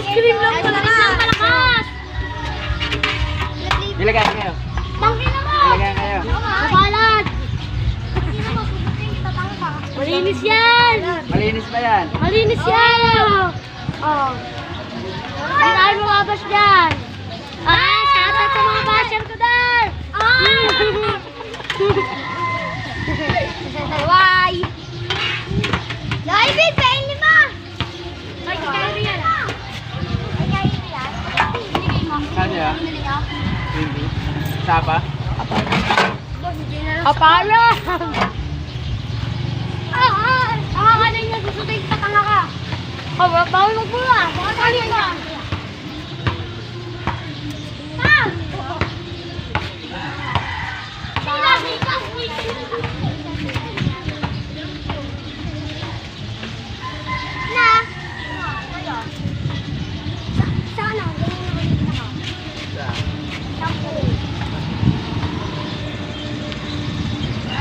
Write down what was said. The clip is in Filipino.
Ice cream lang malakas. Ilagay kayo. Tangin na mo. Ilagay kayo. Kapalat. Malinis yan. Malinis ba yan? Malinis yan. Oh. Hindi tayo mababas dyan. Shoutout sa mga basher ko dyan. Why? David, pain lima. Ay, kaya yan. Ay, kaya yan. Saan niya? Hindi. Sapa? Apala! Ang kanay niya, susutay sa tanga ka. Bawal magpula. Bawal ka. Sila,